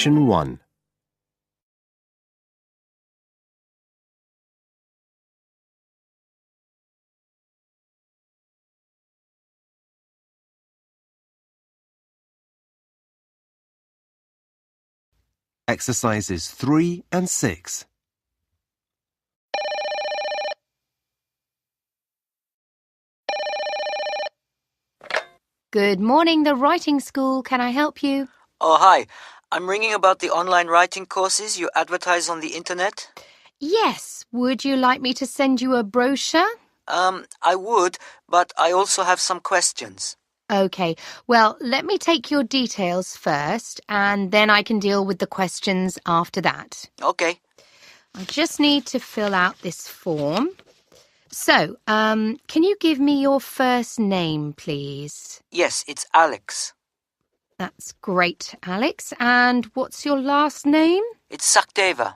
Section 1. Exercises 3 and 6. Good morning, the writing school. Can I help you? Oh, hi. I'm ringing about the online writing courses you advertise on the internet. Yes. Would you like me to send you a brochure? I would, but I also have some questions. Okay. Well, let me take your details first, and then I can deal with the questions after that. Okay. I just need to fill out this form. So, can you give me your first name, please? Yes, it's Alex. That's great, Alex. And what's your last name? It's Sakdeva.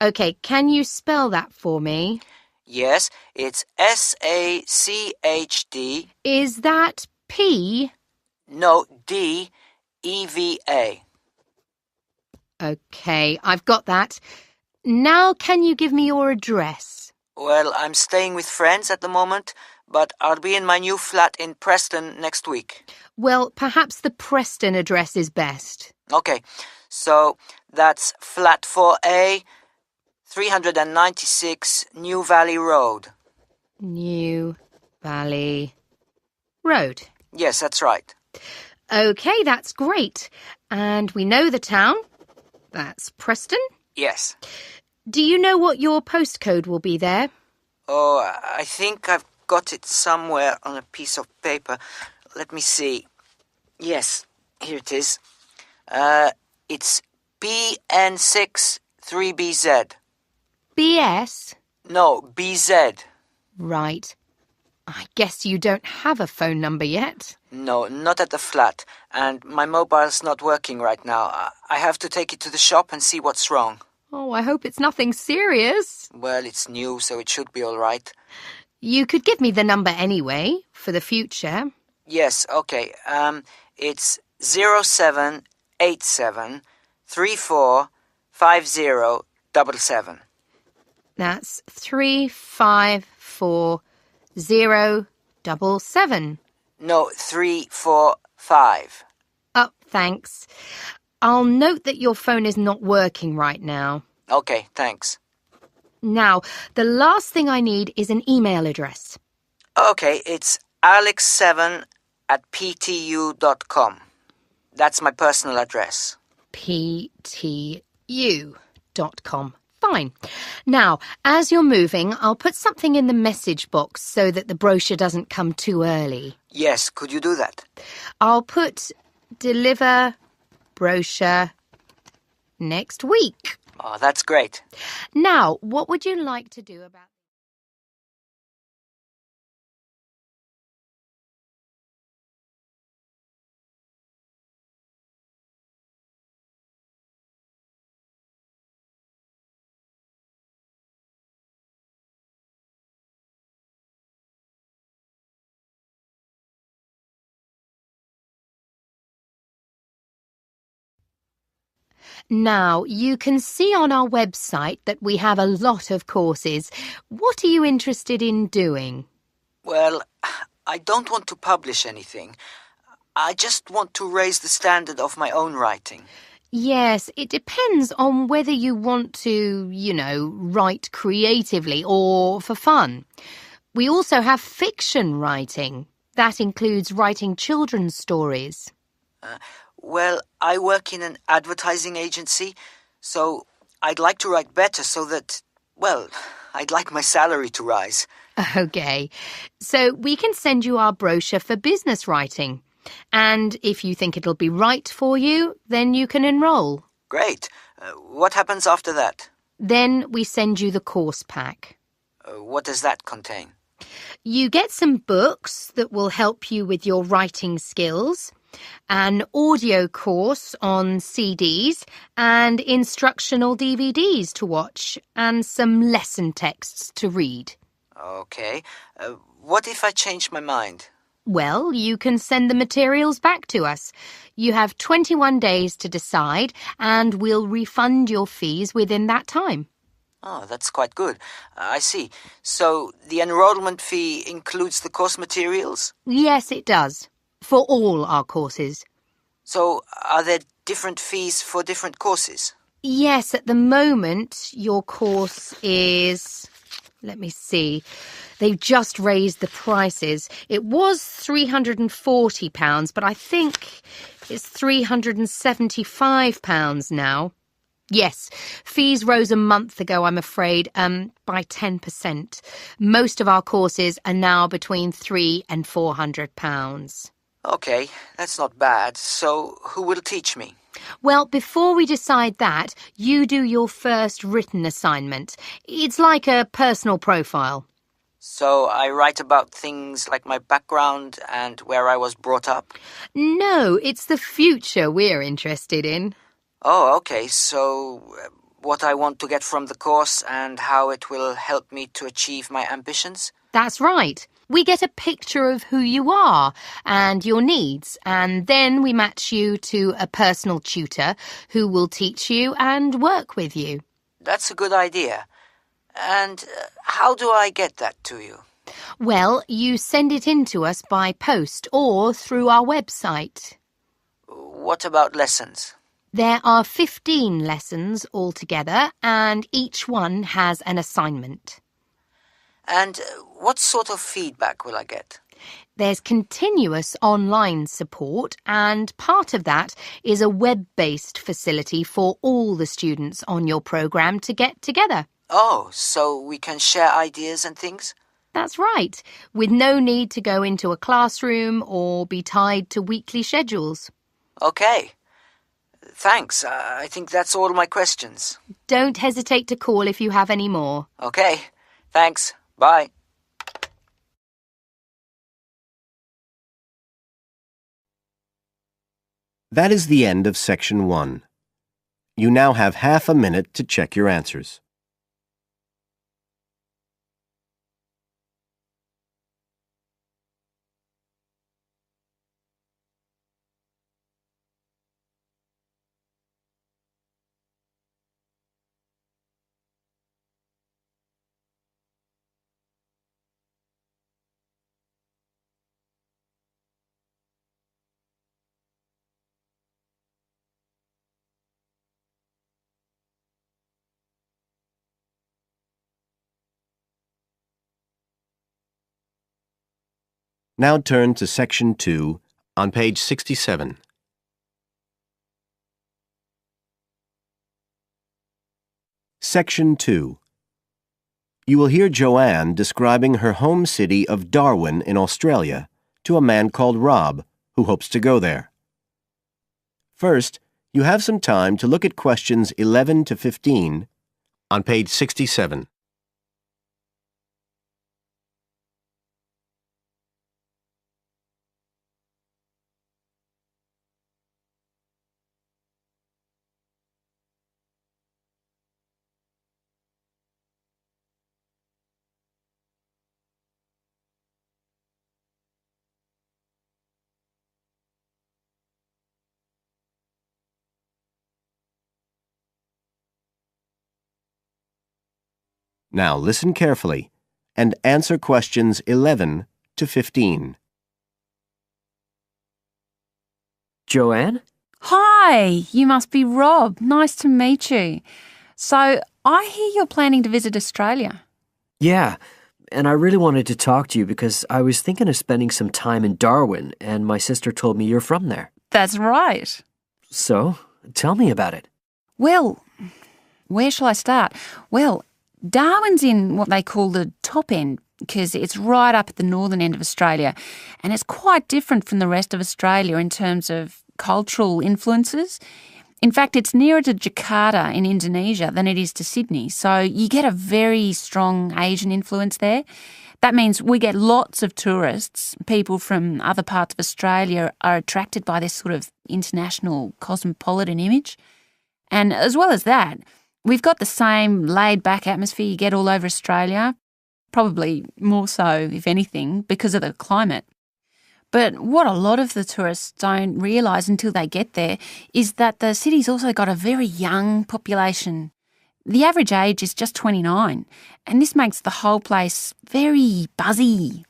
Okay, can you spell that for me? Yes, it's S-A-C-H-D. Is that P? No, D-E-V-A. Okay, I've got that. Now can you give me your address? Well, I'm staying with friends at the moment, but I'll be in my new flat in Preston next week. Well, perhaps the Preston address is best. Okay, so that's flat 4A, 396 New Valley Road. New Valley Road. Yes, that's right. Okay, that's great. And we know the town. That's Preston. Yes. Do you know what your postcode will be there? Oh, I think I've got it somewhere on a piece of paper. Let me see. Yes, here it is. It's BN6 3BZ. BS? No, BZ. Right. I guess you don't have a phone number yet. No, not at the flat. And my mobile's not working right now. I have to take it to the shop and see what's wrong. Oh, I hope it's nothing serious. Well, it's new, so it should be all right. You could give me the number anyway, for the future. Yes, okay. It's 0787 345077. That's 354077. No, 345. Oh, thanks. I'll note that your phone is not working right now. Okay, thanks. Now, the last thing I need is an email address. Okay, it's alex7@ptu.com. That's my personal address. ptu.com. Fine. Now, as you're moving, I'll put something in the message box so that the brochure doesn't come too early. Yes, could you do that? I'll put deliver brochure next week. Oh, that's great. Now, what would you like to do about... Now, you can see on our website that we have a lot of courses. What are you interested in doing? Well, I don't want to publish anything. I just want to raise the standard of my own writing. Yes, it depends on whether you want to, write creatively or for fun. We also have fiction writing. That includes writing children's stories. Well, I work in an advertising agency, so I'd like to write better so that, I'd like my salary to rise. Okay, so we can send you our brochure for business writing. And if you think it'll be right for you, then you can enroll. Great. What happens after that? Then we send you the course pack. What does that contain? You get some books that will help you with your writing skills, an audio course on CDs and instructional DVDs to watch, and some lesson texts to read. Okay. What if I change my mind? Well, you can send the materials back to us. You have 21 days to decide, and we'll refund your fees within that time. Oh, that's quite good. I see. So the enrollment fee includes the course materials? Yes, it does. For all our courses. So are there different fees for different courses? Yes, at the moment, your course is... Let me see. They've just raised the prices. It was £340, but I think it's £375 now. Yes, fees rose a month ago, I'm afraid, by 10%. Most of our courses are now between £300 and £400. Okay, that's not bad. So who will teach me? Well, before we decide that, you do your first written assignment. It's like a personal profile. So I write about things like my background and where I was brought up? No, it's the future we're interested in. Oh, okay. So what I want to get from the course and how it will help me to achieve my ambitions? That's right. We get a picture of who you are and your needs, and then we match you to a personal tutor who will teach you and work with you. That's a good idea. And how do I get that to you? Well, you send it in to us by post or through our website. What about lessons? There are 15 lessons altogether, and each one has an assignment. And what sort of feedback will I get? There's continuous online support, and part of that is a web-based facility for all the students on your programme to get together. Oh, so we can share ideas and things? That's right, with no need to go into a classroom or be tied to weekly schedules. Okay. Thanks. I think that's all my questions. Don't hesitate to call if you have any more. Okay. Thanks. Bye. That is the end of Section 1. You now have half a minute to check your answers. Now turn to Section 2 on page 67. Section 2. You will hear Joanne describing her home city of Darwin in Australia to a man called Rob who hopes to go there. First, you have some time to look at questions 11 to 15 on page 67. Now listen carefully and answer questions 11 to 15. Joanne? Hi, you must be Rob. Nice to meet you. So, I hear you're planning to visit Australia. Yeah, and I really wanted to talk to you because I was thinking of spending some time in Darwin, and my sister told me you're from there. That's right. So, tell me about it. Well, where shall I start? Well, Darwin's in what they call the top end because it's right up at the northern end of Australia, and it's quite different from the rest of Australia in terms of cultural influences. In fact, it's nearer to Jakarta in Indonesia than it is to Sydney, so you get a very strong Asian influence there. That means we get lots of tourists. People from other parts of Australia are attracted by this sort of international cosmopolitan image. And as well as that, we've got the same laid-back atmosphere you get all over Australia, probably more so, if anything, because of the climate. But what a lot of the tourists don't realise until they get there is that the city's also got a very young population. The average age is just 29, and this makes the whole place very buzzy.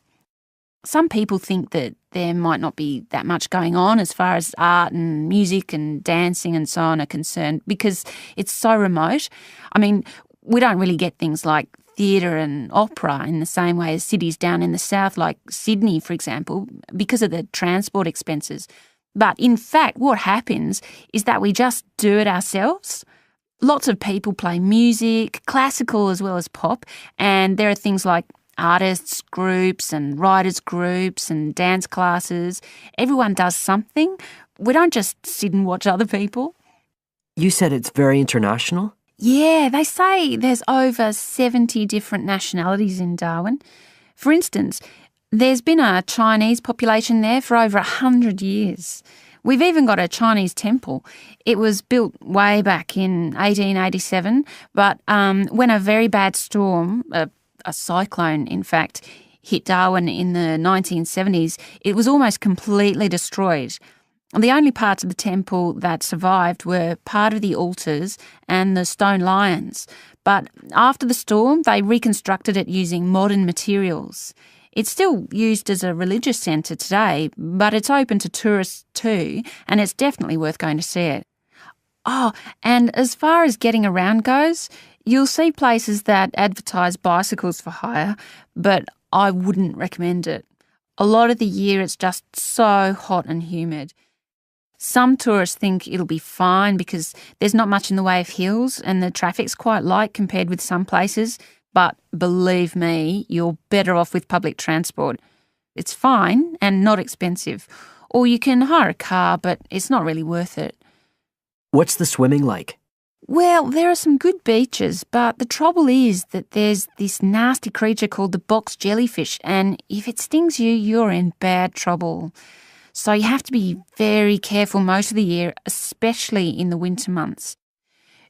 Some people think that there might not be that much going on as far as art and music and dancing and so on are concerned because it's so remote. I mean, we don't really get things like theatre and opera in the same way as cities down in the south like Sydney, for example, because of the transport expenses. But in fact, what happens is that we just do it ourselves. Lots of people play music, classical as well as pop, and there are things like artists groups and writers groups and dance classes. Everyone does something. We don't just sit and watch other people. You said it's very international? Yeah, they say there's over 70 different nationalities in Darwin. For instance, there's been a Chinese population there for over 100 years. We've even got a Chinese temple. It was built way back in 1887, but when a very bad storm, a cyclone in fact, hit Darwin in the 1970s, it was almost completely destroyed. The only parts of the temple that survived were part of the altars and the stone lions. But after the storm, they reconstructed it using modern materials. It's still used as a religious centre today, but it's open to tourists too, and it's definitely worth going to see it. Oh, and as far as getting around goes, you'll see places that advertise bicycles for hire, but I wouldn't recommend it. A lot of the year it's just so hot and humid. Some tourists think it'll be fine because there's not much in the way of hills and the traffic's quite light compared with some places, but believe me, you're better off with public transport. It's fine and not expensive. Or you can hire a car, but it's not really worth it. What's the swimming like? Well, there are some good beaches, but the trouble is that there's this nasty creature called the box jellyfish, and if it stings you, you're in bad trouble. So you have to be very careful most of the year, especially in the winter months.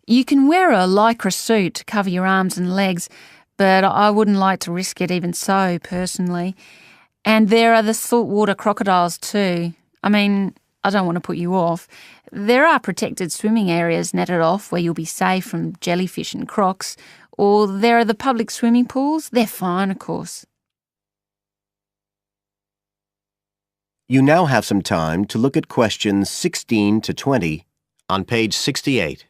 You can wear a lycra suit to cover your arms and legs, but I wouldn't like to risk it even so, personally. And there are the saltwater crocodiles too. I mean, I don't want to put you off. There are protected swimming areas netted off where you'll be safe from jellyfish and crocs, or there are the public swimming pools. They're fine, of course. You now have some time to look at questions 16 to 20 on page 68.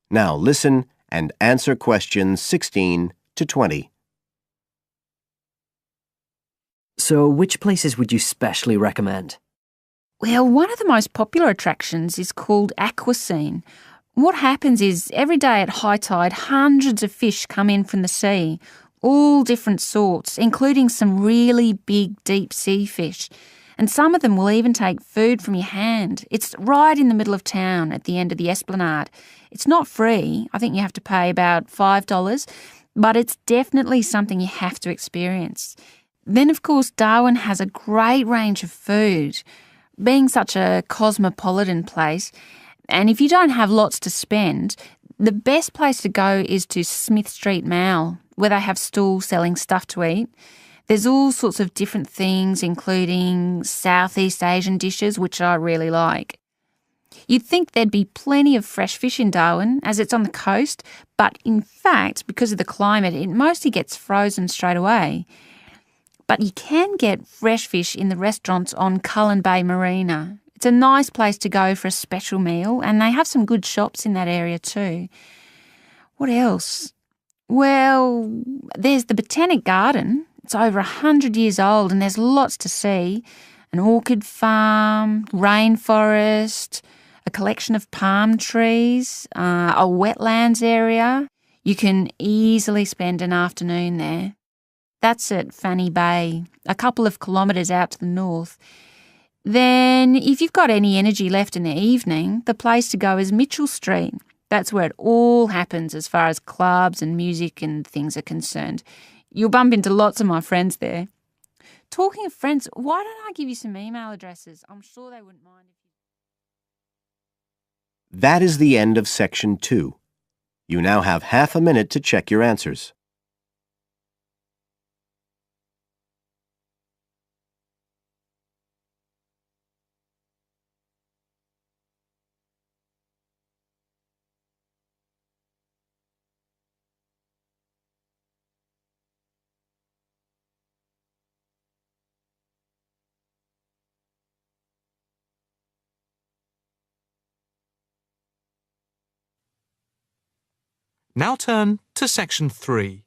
Now listen and answer questions 16 to 20. So which places would you specially recommend? Well, one of the most popular attractions is called Aquascene. What happens is every day at high tide, hundreds of fish come in from the sea, all different sorts, including some really big deep sea fish. And some of them will even take food from your hand. It's right in the middle of town at the end of the esplanade. It's not free. I think you have to pay about $5, but it's definitely something you have to experience. Then, of course, Darwin has a great range of food, being such a cosmopolitan place. And if you don't have lots to spend, the best place to go is to Smith Street Mall, where they have stalls selling stuff to eat. There's all sorts of different things, including Southeast Asian dishes, which I really like. You'd think there'd be plenty of fresh fish in Darwin, as it's on the coast, but in fact, because of the climate, it mostly gets frozen straight away. But you can get fresh fish in the restaurants on Cullen Bay Marina. It's a nice place to go for a special meal, and they have some good shops in that area too. What else? Well, there's the Botanic Garden. It's over 100 years old and there's lots to see. An orchid farm, rainforest, a collection of palm trees, a wetlands area. You can easily spend an afternoon there. That's at Fanny Bay, a couple of kilometres out to the north. Then, if you've got any energy left in the evening, the place to go is Mitchell Street. That's where it all happens as far as clubs and music and things are concerned. You'll bump into lots of my friends there. Talking of friends, why don't I give you some email addresses? I'm sure they wouldn't mind if you... That is the end of Section 2. You now have half a minute to check your answers. Now turn to Section 3.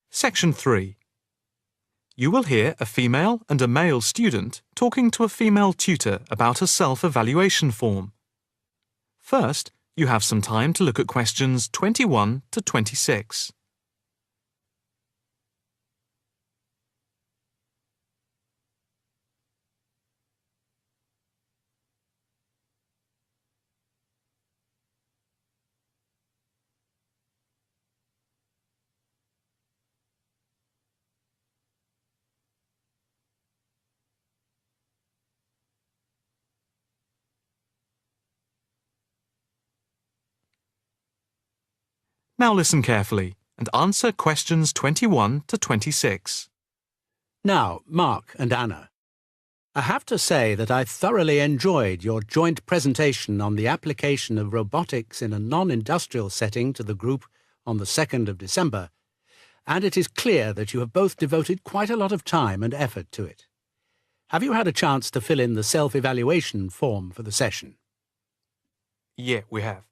Section 3. You will hear a female and a male student talking to a female tutor about a self-evaluation form. First, you have some time to look at questions 21 to 26. Now listen carefully and answer questions 21 to 26. Now, Mark and Anna, I have to say that I thoroughly enjoyed your joint presentation on the application of robotics in a non-industrial setting to the group on the 2nd of December, and it is clear that you have both devoted quite a lot of time and effort to it. Have you had a chance to fill in the self-evaluation form for the session? Yeah, we have.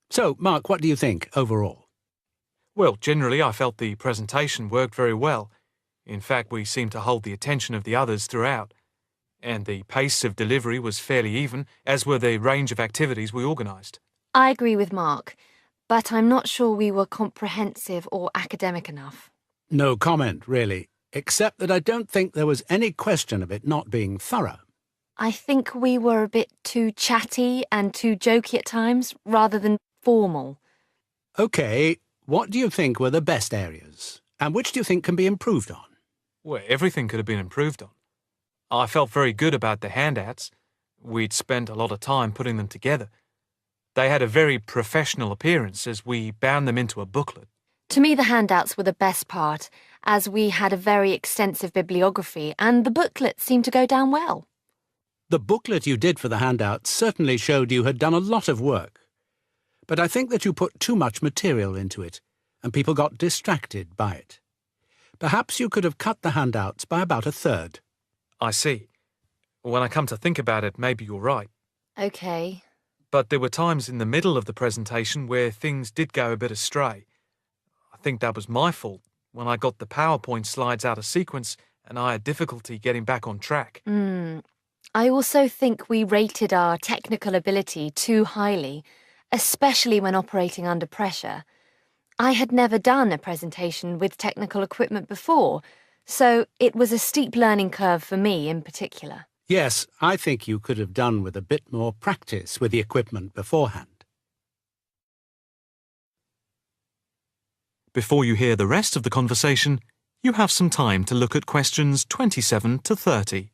So, Mark, what do you think overall? Well, generally I felt the presentation worked very well. In fact, we seemed to hold the attention of the others throughout. And the pace of delivery was fairly even, as were the range of activities we organised. I agree with Mark, but I'm not sure we were comprehensive or academic enough. No comment, really, except that I don't think there was any question of it not being thorough. I think we were a bit too chatty and too jokey at times, rather than formal. OK, what do you think were the best areas? And which do you think can be improved on? Well, everything could have been improved on. I felt very good about the handouts. We'd spent a lot of time putting them together. They had a very professional appearance as we bound them into a booklet. To me, the handouts were the best part, as we had a very extensive bibliography and the booklet seemed to go down well. The booklet you did for the handouts certainly showed you had done a lot of work. But I think that you put too much material into it, and people got distracted by it. Perhaps you could have cut the handouts by about a third. I see. When I come to think about it, maybe you're right. OK. But there were times in the middle of the presentation where things did go a bit astray. I think that was my fault when I got the PowerPoint slides out of sequence and I had difficulty getting back on track. I also think we rated our technical ability too highly, especially when operating under pressure. I had never done a presentation with technical equipment before, so it was a steep learning curve for me in particular. Yes, I think you could have done with a bit more practice with the equipment beforehand. Before you hear the rest of the conversation, you have some time to look at questions 27 to 30.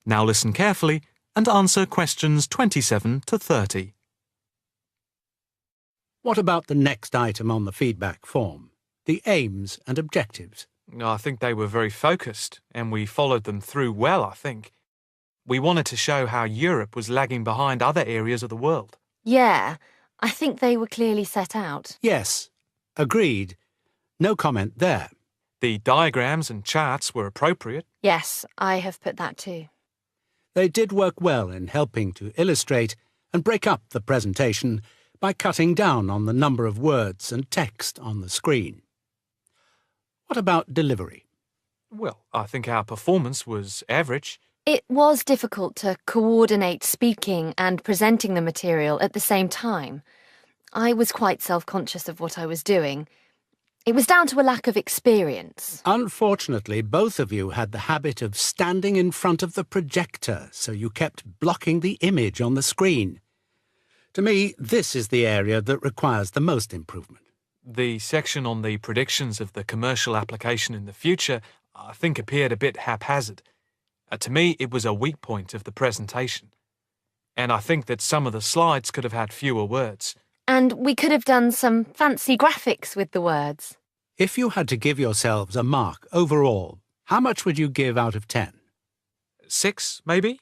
Now listen carefully and answer questions 27 to 30. What about the next item on the feedback form? The aims and objectives. I think they were very focused and we followed them through well, I think. We wanted to show how Europe was lagging behind other areas of the world. Yeah, I think they were clearly set out. Yes, agreed. No comment there. The diagrams and charts were appropriate. Yes, I have put that too. They did work well in helping to illustrate and break up the presentation, by cutting down on the number of words and text on the screen. What about delivery? Well, I think our performance was average. It was difficult to coordinate speaking and presenting the material at the same time. I was quite self-conscious of what I was doing. It was down to a lack of experience. Unfortunately, both of you had the habit of standing in front of the projector, so you kept blocking the image on the screen. To me, this is the area that requires the most improvement. The section on the predictions of the commercial application in the future, I think, appeared a bit haphazard. To me, it was a weak point of the presentation. And I think that some of the slides could have had fewer words. And we could have done some fancy graphics with the words. If you had to give yourselves a mark overall, how much would you give out of 10? 6, maybe?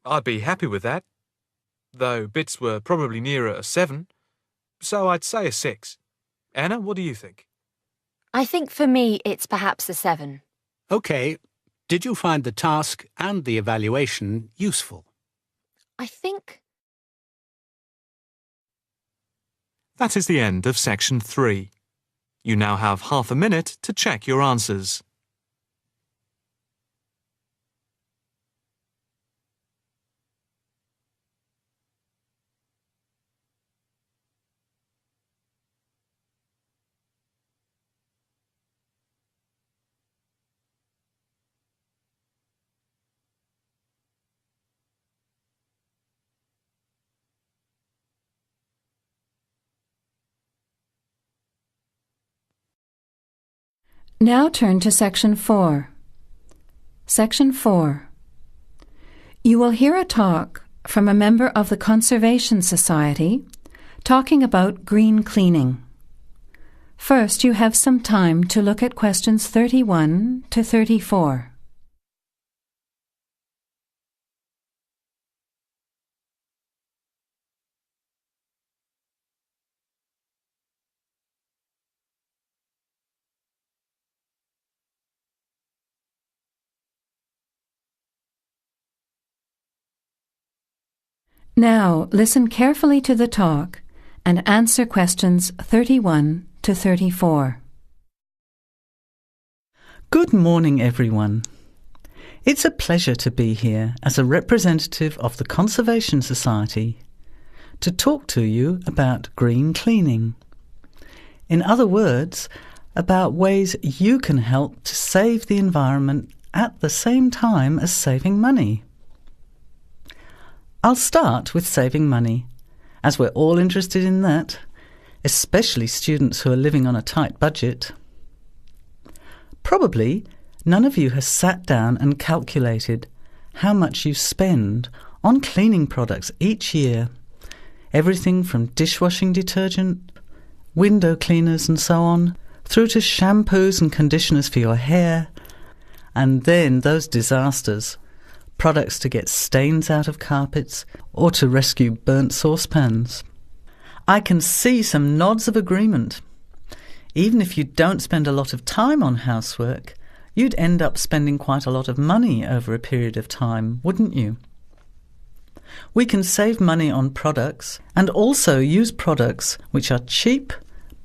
I'd be happy with that. Though bits were probably nearer a 7. So I'd say a 6. Anna, what do you think? I think for me it's perhaps a 7. OK. Did you find the task and the evaluation useful? I think... That is the end of section 3. You now have half a minute to check your answers. Now turn to Section 4. Section 4. You will hear a talk from a member of the Conservation Society talking about green cleaning. First, you have some time to look at questions 31 to 34. Now, listen carefully to the talk and answer questions 31 to 34. Good morning, everyone. It's a pleasure to be here as a representative of the Conservation Society to talk to you about green cleaning. In other words, about ways you can help to save the environment at the same time as saving money. I'll start with saving money, as we're all interested in that, especially students who are living on a tight budget. Probably none of you has sat down and calculated how much you spend on cleaning products each year, everything from dishwashing detergent, window cleaners and so on, through to shampoos and conditioners for your hair, and then those disasters, products to get stains out of carpets or to rescue burnt saucepans. I can see some nods of agreement. Even if you don't spend a lot of time on housework, you'd end up spending quite a lot of money over a period of time, wouldn't you? We can save money on products and also use products which are cheap,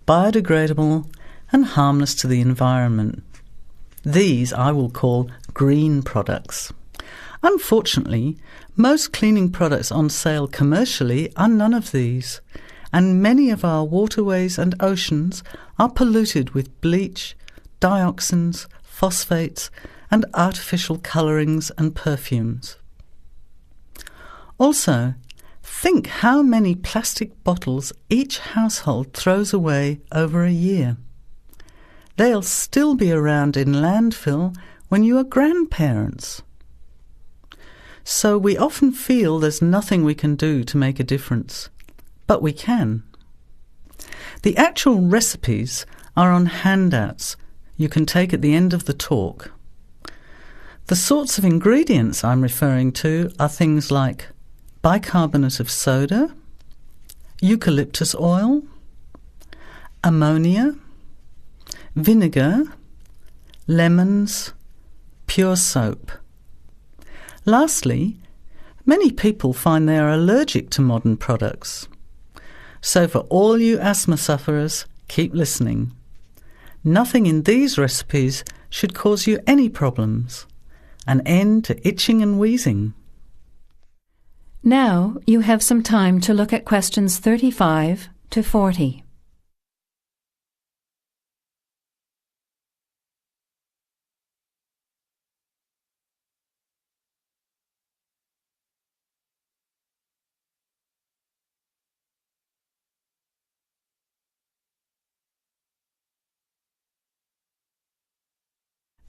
biodegradable and harmless to the environment. These I will call green products. Unfortunately, most cleaning products on sale commercially are none of these, and many of our waterways and oceans are polluted with bleach, dioxins, phosphates, and artificial colourings and perfumes. Also, think how many plastic bottles each household throws away over a year. They'll still be around in landfill when you are grandparents. So we often feel there's nothing we can do to make a difference. But we can. The actual recipes are on handouts you can take at the end of the talk. The sorts of ingredients I'm referring to are things like bicarbonate of soda, eucalyptus oil, ammonia, vinegar, lemons, pure soap. Lastly, many people find they are allergic to modern products. So for all you asthma sufferers, keep listening. Nothing in these recipes should cause you any problems. An end to itching and wheezing. Now you have some time to look at questions 35 to 40.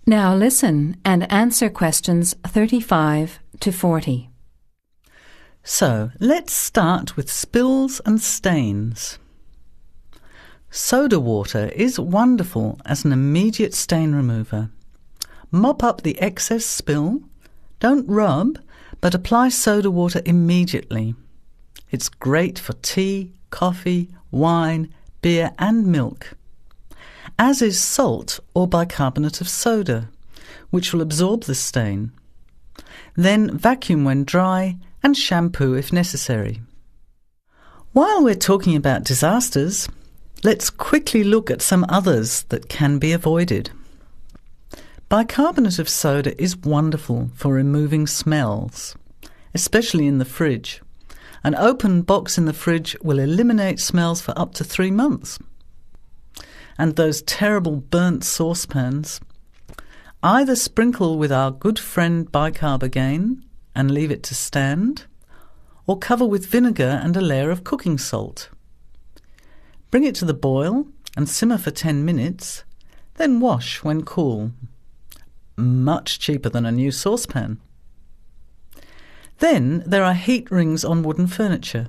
Now listen and answer questions 35 to 40. So, let's start with spills and stains. Soda water is wonderful as an immediate stain remover. Mop up the excess spill. Don't rub, but apply soda water immediately. It's great for tea, coffee, wine, beer and milk. As is salt or bicarbonate of soda, which will absorb the stain. Then vacuum when dry and shampoo if necessary. While we're talking about disasters, let's quickly look at some others that can be avoided. Bicarbonate of soda is wonderful for removing smells, especially in the fridge. An open box in the fridge will eliminate smells for up to 3 months. And those terrible burnt saucepans, either sprinkle with our good friend bicarb again and leave it to stand, or cover with vinegar and a layer of cooking salt. Bring it to the boil and simmer for 10 minutes, then wash when cool. Much cheaper than a new saucepan. Then there are heat rings on wooden furniture.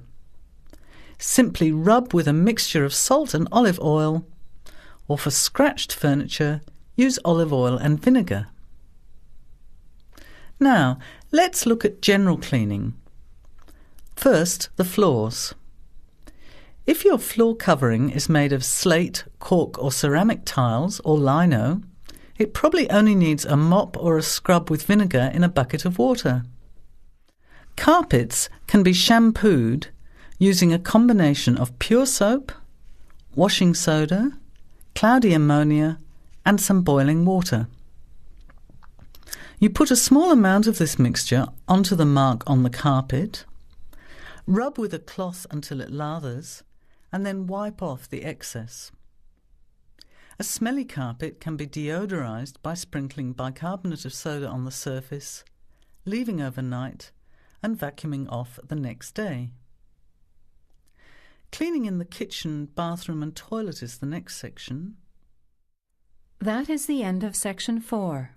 Simply rub with a mixture of salt and olive oil, or for scratched furniture, use olive oil and vinegar. Now, let's look at general cleaning. First, the floors. If your floor covering is made of slate, cork or ceramic tiles or lino, it probably only needs a mop or a scrub with vinegar in a bucket of water. Carpets can be shampooed using a combination of pure soap, washing soda, cloudy ammonia and some boiling water. You put a small amount of this mixture onto the mark on the carpet, rub with a cloth until it lathers, and then wipe off the excess. A smelly carpet can be deodorized by sprinkling bicarbonate of soda on the surface, leaving overnight, and vacuuming off the next day. Cleaning in the kitchen, bathroom and toilet is the next section. That is the end of section 4.